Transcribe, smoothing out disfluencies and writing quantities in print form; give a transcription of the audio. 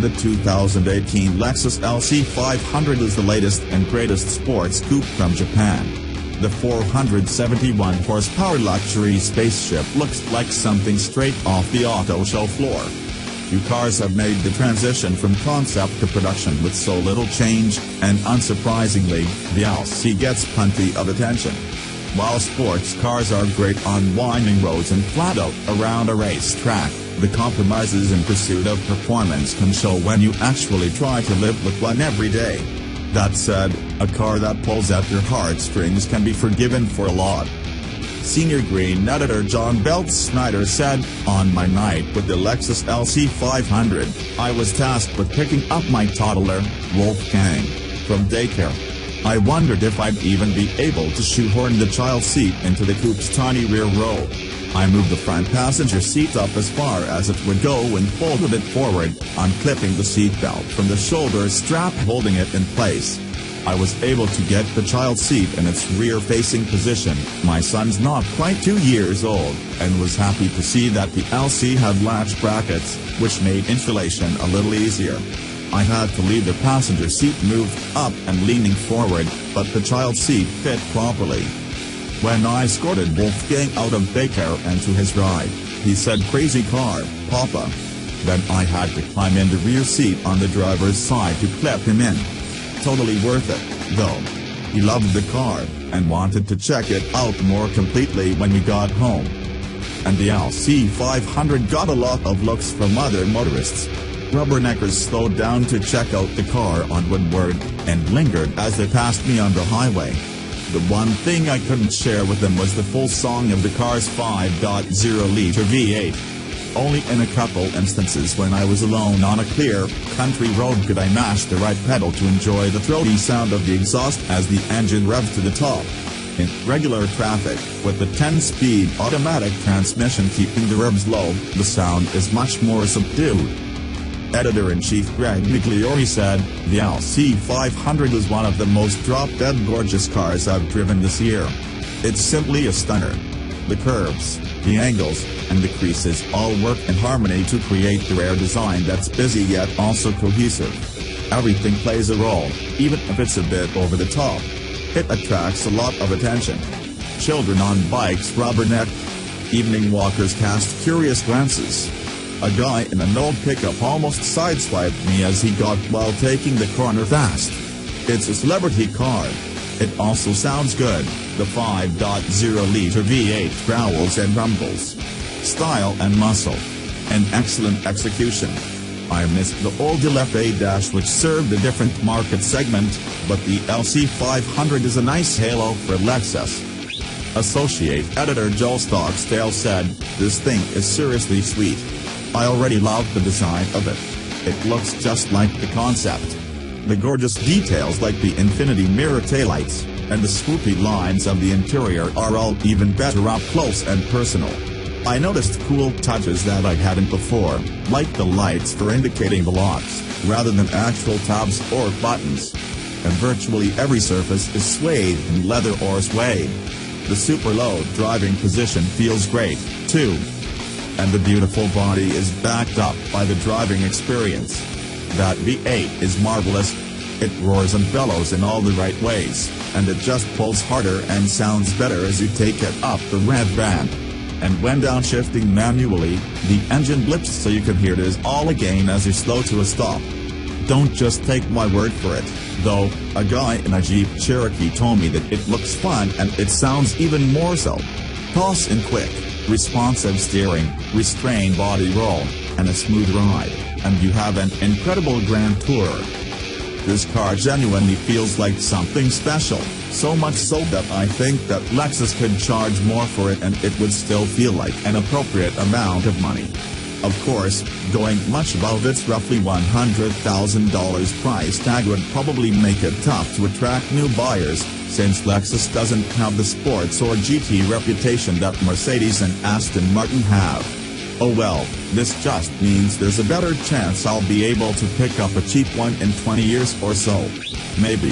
The 2018 Lexus LC 500 is the latest and greatest sports coupe from Japan. The 471 horsepower luxury spaceship looks like something straight off the auto show floor. Few cars have made the transition from concept to production with so little change, and unsurprisingly, the LC gets plenty of attention. While sports cars are great on winding roads and flat out around a racetrack, the compromises in pursuit of performance can show when you actually try to live with one every day. That said, a car that pulls at your heartstrings can be forgiven for a lot. Senior Green editor John Snyder said, "On my night with the Lexus LC 500, I was tasked with picking up my toddler, Wolfgang, from daycare. I wondered if I'd even be able to shoehorn the child seat into the coupe's tiny rear row. I moved the front passenger seat up as far as it would go and folded it forward, unclipping the seatbelt from the shoulder strap holding it in place. I was able to get the child seat in its rear-facing position. My son's not quite 2 years old, and was happy to see that the LC had latch brackets, which made installation a little easier. I had to leave the passenger seat moved up and leaning forward, but the child seat fit properly." When I escorted Wolfgang out of daycare and to his ride, he said, "Crazy car, Papa." Then I had to climb in the rear seat on the driver's side to clip him in. Totally worth it, though. He loved the car, and wanted to check it out more completely when we got home. And the LC 500 got a lot of looks from other motorists. Rubberneckers slowed down to check out the car on Woodward, and lingered as they passed me on the highway. The one thing I couldn't share with them was the full song of the car's 5.0-liter V8. Only in a couple instances when I was alone on a clear, country road could I mash the right pedal to enjoy the throaty sound of the exhaust as the engine revved to the top. In regular traffic, with the 10-speed automatic transmission keeping the revs low, the sound is much more subdued. Editor-in-Chief Greg Migliori said, "The LC 500 is one of the most drop-dead gorgeous cars I've driven this year. It's simply a stunner. The curves, the angles, and the creases all work in harmony to create the rare design that's busy yet also cohesive. Everything plays a role, even if it's a bit over the top. It attracts a lot of attention. Children on bikes rubberneck. Evening walkers cast curious glances. A guy in an old pickup almost sideswiped me as he got while taking the corner fast. It's a celebrity car. It also sounds good." The 5.0-liter V8 growls and rumbles. Style and muscle. And excellent execution. I missed the old LFA- which served a different market segment, but the LC 500 is a nice halo for Lexus. Associate editor Joel Stocksdale said, "This thing is seriously sweet. I already love the design of it. It looks just like the concept. The gorgeous details like the infinity mirror taillights, and the swoopy lines of the interior are all even better up close and personal. I noticed cool touches that I hadn't before, like the lights for indicating the locks, rather than actual tabs or buttons. And virtually every surface is suede in leather or suede. The super low driving position feels great, too. And the beautiful body is backed up by the driving experience. That V8 is marvelous. It roars and bellows in all the right ways, and it just pulls harder and sounds better as you take it up the rev band. And when downshifting manually, the engine blips so you can hear it all again as you slow to a stop. Don't just take my word for it, though. A guy in a Jeep Cherokee told me that it looks fun and it sounds even more so. Toss in quick, responsive steering, restrained body roll, and a smooth ride, and you have an incredible grand tourer. This car genuinely feels like something special, so much so that I think that Lexus could charge more for it and it would still feel like an appropriate amount of money. Of course, going much above its roughly $100,000 price tag would probably make it tough to attract new buyers, since Lexus doesn't have the sports or GT reputation that Mercedes and Aston Martin have. Oh well, this just means there's a better chance I'll be able to pick up a cheap one in 20 years or so. Maybe.